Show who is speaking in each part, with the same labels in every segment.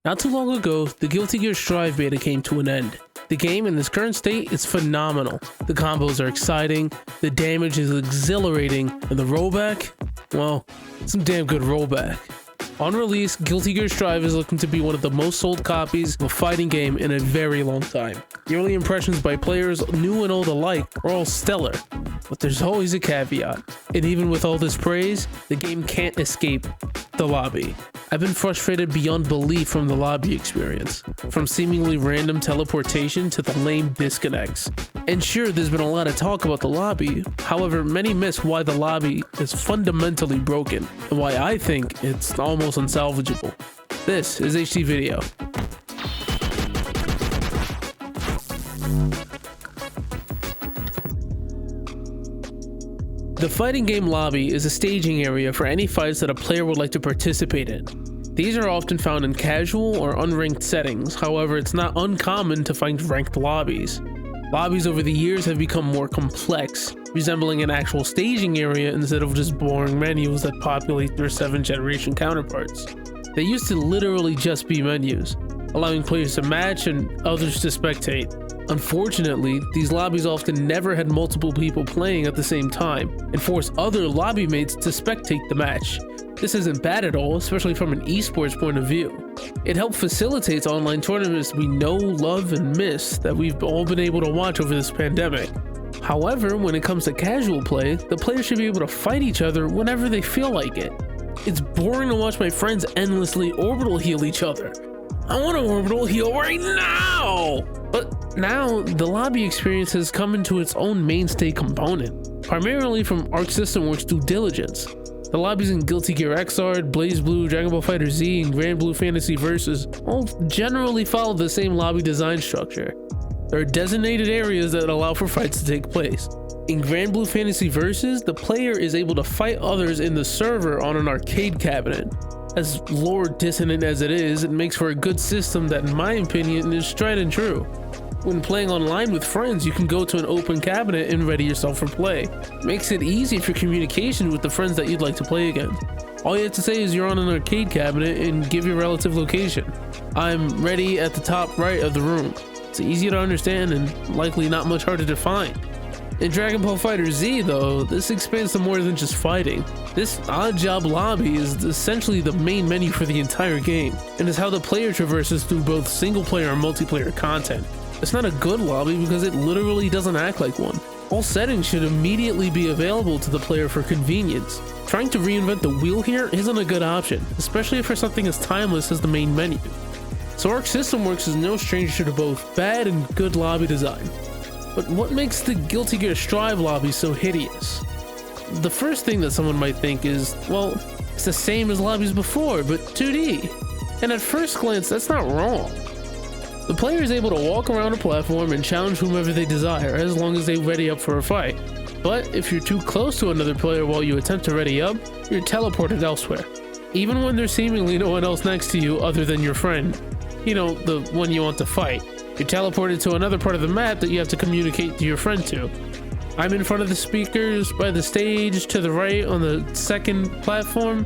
Speaker 1: Not too long ago, the Guilty Gear Strive beta came to an end. The game in its current state is phenomenal. The combos are exciting, the damage is exhilarating, and the rollback? Well, some damn good rollback. On release, Guilty Gear Strive is looking to be one of the most sold copies of a fighting game in a very long time. The early impressions by players, new and old alike, are all stellar. But there's always a caveat. And even with all this praise, the game can't escape the lobby. I've been frustrated beyond belief from the lobby experience, from seemingly random teleportation to the lame disconnects. And sure, there's been a lot of talk about the lobby, however, many miss why the lobby is fundamentally broken, and why I think it's almost unsalvageable. This is HT Video. The fighting game lobby is a staging area for any fights that a player would like to participate in. These are often found in casual or unranked settings, however it's not uncommon to find ranked lobbies. Lobbies over the years have become more complex, resembling an actual staging area instead of just boring menus that populate their 7th generation counterparts. They used to literally just be menus, allowing players to match and others to spectate. Unfortunately, these lobbies often never had multiple people playing at the same time, and force other lobby mates to spectate the match. This isn't bad at all, especially from an esports point of view. It helps facilitate online tournaments we know, love, and miss that we've all been able to watch over this pandemic. However, when it comes to casual play, the players should be able to fight each other whenever they feel like it. It's boring to watch my friends endlessly orbital heal each other. I want to orbital heal right now! But now, the lobby experience has come into its own mainstay component, primarily from Arc System Works' due diligence. The lobbies in Guilty Gear Xrd, BlazBlue, Dragon Ball FighterZ, and Granblue Fantasy Versus all generally follow the same lobby design structure. There are designated areas that allow for fights to take place. In Granblue Fantasy Versus, the player is able to fight others in the server on an arcade cabinet. As lore dissonant as it is, it makes for a good system that, in my opinion, is tried and true. When playing online with friends, you can go to an open cabinet and ready yourself for play. Makes it easy for communication with the friends that you'd like to play against. All you have to say is you're on an arcade cabinet and give your relative location. I'm ready at the top right of the room. It's easy to understand and likely not much harder to find. In Dragon Ball FighterZ though, this expands to more than just fighting. This Oddjob lobby is essentially the main menu for the entire game, and is how the player traverses through both single player and multiplayer content. It's not a good lobby because it literally doesn't act like one. All settings should immediately be available to the player for convenience. Trying to reinvent the wheel here isn't a good option, especially for something as timeless as the main menu. So Arc System Works is no stranger to both bad and good lobby design. But what makes the Guilty Gear Strive lobby so hideous? The first thing that someone might think is, well, it's the same as lobbies before, but 2D. And at first glance, that's not wrong. The player is able to walk around a platform and challenge whomever they desire, as long as they ready up for a fight. But if you're too close to another player while you attempt to ready up, you're teleported elsewhere. Even when there's seemingly no one else next to you other than your friend. You know, the one you want to fight. You're teleported to another part of the map that you have to communicate to your friend to. I'm in front of the speakers by the stage to the right on the second platform.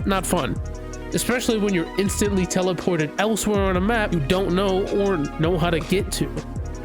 Speaker 1: Not fun. Especially when you're instantly teleported elsewhere on a map you don't know or know how to get to,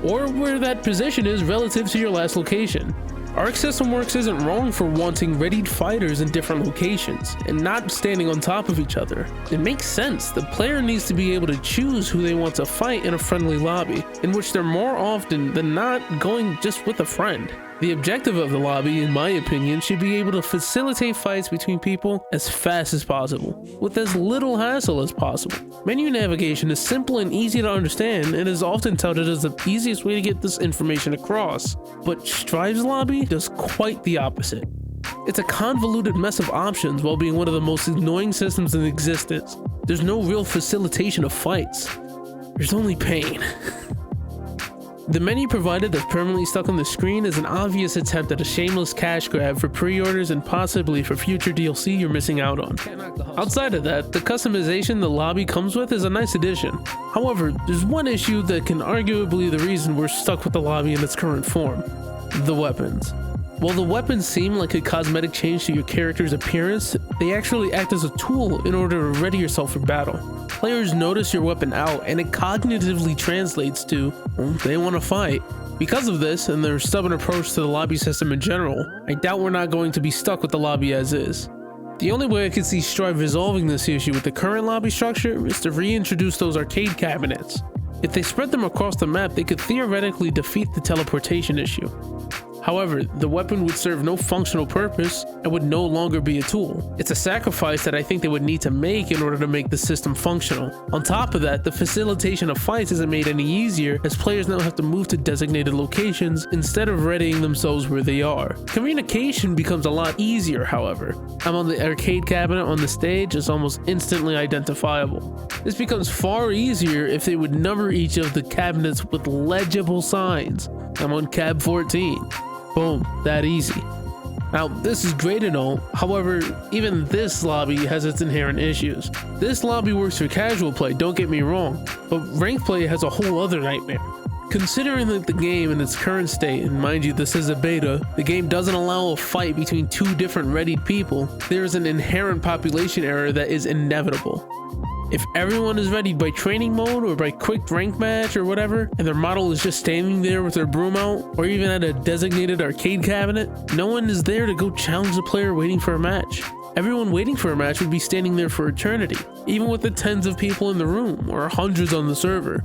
Speaker 1: or where that position is relative to your last location. Arc System Works isn't wrong for wanting readied fighters in different locations and not standing on top of each other. It makes sense. The player needs to be able to choose who they want to fight in a friendly lobby, in which they're more often than not going just with a friend. The objective of the lobby, in my opinion, should be able to facilitate fights between people as fast as possible, with as little hassle as possible. Menu navigation is simple and easy to understand and is often touted as the easiest way to get this information across. But Strive's lobby does quite the opposite. It's a convoluted mess of options while being one of the most annoying systems in existence. There's no real facilitation of fights. There's only pain. The menu provided that's permanently stuck on the screen is an obvious attempt at a shameless cash grab for pre-orders and possibly for future DLC you're missing out on. Outside of that, the customization the lobby comes with is a nice addition. However, there's one issue that can arguably be the reason we're stuck with the lobby in its current form: the weapons. While the weapons seem like a cosmetic change to your character's appearance, they actually act as a tool in order to ready yourself for battle. Players notice your weapon out, and it cognitively translates to, well, they want to fight. Because of this, and their stubborn approach to the lobby system in general, I doubt we're not going to be stuck with the lobby as is. The only way I could see Strive resolving this issue with the current lobby structure is to reintroduce those arcade cabinets. If they spread them across the map, they could theoretically defeat the teleportation issue. However, the weapon would serve no functional purpose and would no longer be a tool. It's a sacrifice that I think they would need to make in order to make the system functional. On top of that, the facilitation of fights isn't made any easier, as players now have to move to designated locations instead of readying themselves where they are. Communication becomes a lot easier, however. I'm on the arcade cabinet on the stage, it's almost instantly identifiable. This becomes far easier if they would number each of the cabinets with legible signs. I'm on cab 14. Boom, that easy. Now, this is great and all, however, even this lobby has its inherent issues. This lobby works for casual play, don't get me wrong, but ranked play has a whole other nightmare. Considering that the game in its current state, and mind you this is a beta, the game doesn't allow a fight between two different readied people, there is an inherent population error that is inevitable. If everyone is readied by training mode or by quick rank match or whatever, and their model is just standing there with their broom out, or even at a designated arcade cabinet, no one is there to go challenge the player waiting for a match. Everyone waiting for a match would be standing there for eternity, even with the tens of people in the room or hundreds on the server.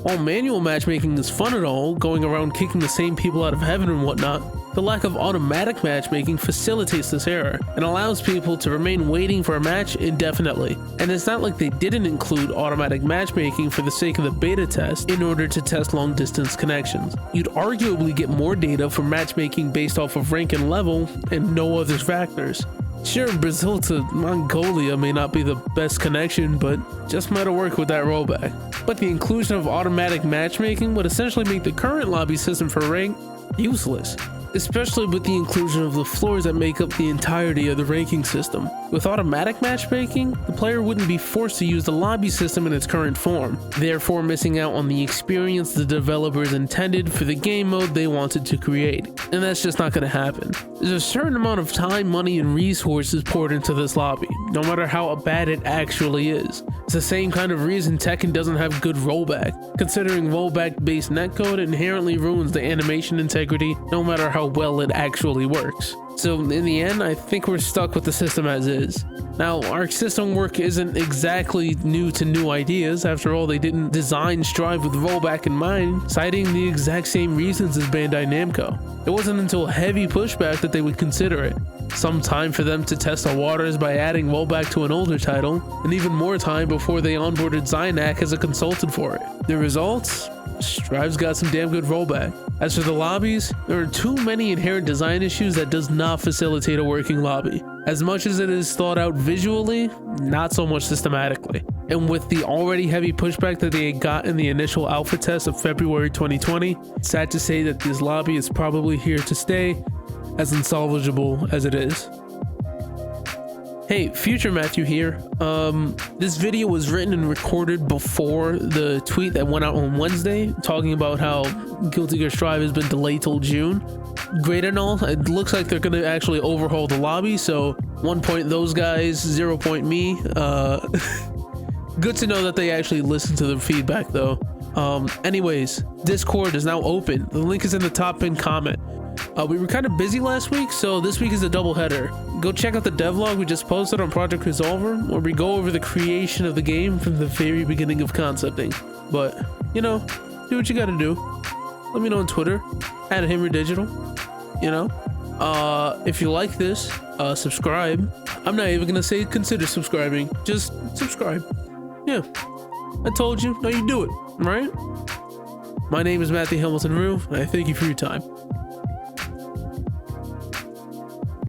Speaker 1: While manual matchmaking is fun and all, going around kicking the same people out of heaven and whatnot, the lack of automatic matchmaking facilitates this error and allows people to remain waiting for a match indefinitely. And it's not like they didn't include automatic matchmaking for the sake of the beta test in order to test long distance connections. You'd arguably get more data from matchmaking based off of rank and level and no other factors. Sure, Brazil to Mongolia may not be the best connection, but just might have worked with that rollback. But the inclusion of automatic matchmaking would essentially make the current lobby system for rank useless, especially with the inclusion of the floors that make up the entirety of the ranking system. With automatic matchmaking, the player wouldn't be forced to use the lobby system in its current form, therefore missing out on the experience the developers intended for the game mode they wanted to create. And that's just not going to happen. There's a certain amount of time, money, and resources poured into this lobby, no matter how bad it actually is. It's the same kind of reason Tekken doesn't have good rollback, considering rollback-based netcode inherently ruins the animation integrity no matter how well it actually works. So in the end, I think we're stuck with the system as is. Now, our system work isn't exactly new to new ideas. After all, they didn't design Strive with rollback in mind, citing the exact same reasons as Bandai Namco. It wasn't until heavy pushback that they would consider it. Some time for them to test the waters by adding rollback to an older title, and even more time before they onboarded Zynac as a consultant for it. The results? Strive's got some damn good rollback. As for the lobbies, there are too many inherent design issues that does not facilitate a working lobby. As much as it is thought out visually, not so much systematically. And with the already heavy pushback that they got in the initial alpha test of February 2020, it's sad to say that this lobby is probably here to stay, as unsalvageable as it is. Hey, Future Matthew here. This video was written and recorded before the tweet that went out on Wednesday, talking about how Guilty Gear Strive has been delayed till June. Great and all, it looks like they're gonna actually overhaul the lobby, so 1 point those guys, 0 point me. Good to know that they actually listen to the feedback though. Anyways, Discord is now open. The link is in the top pinned comment. We were kind of busy last week, so this week is a double header. Go check out the devlog we just posted on Project Resolver, where we go over the creation of the game from the very beginning of concepting. But, you know, do what you gotta do. Let me know on Twitter, @HammerDigital, you know. If you like this, subscribe. I'm not even gonna say consider subscribing, just subscribe. Yeah, I told you, now you do it, right? My name is Matthew Hamilton Rue, and I thank you for your time.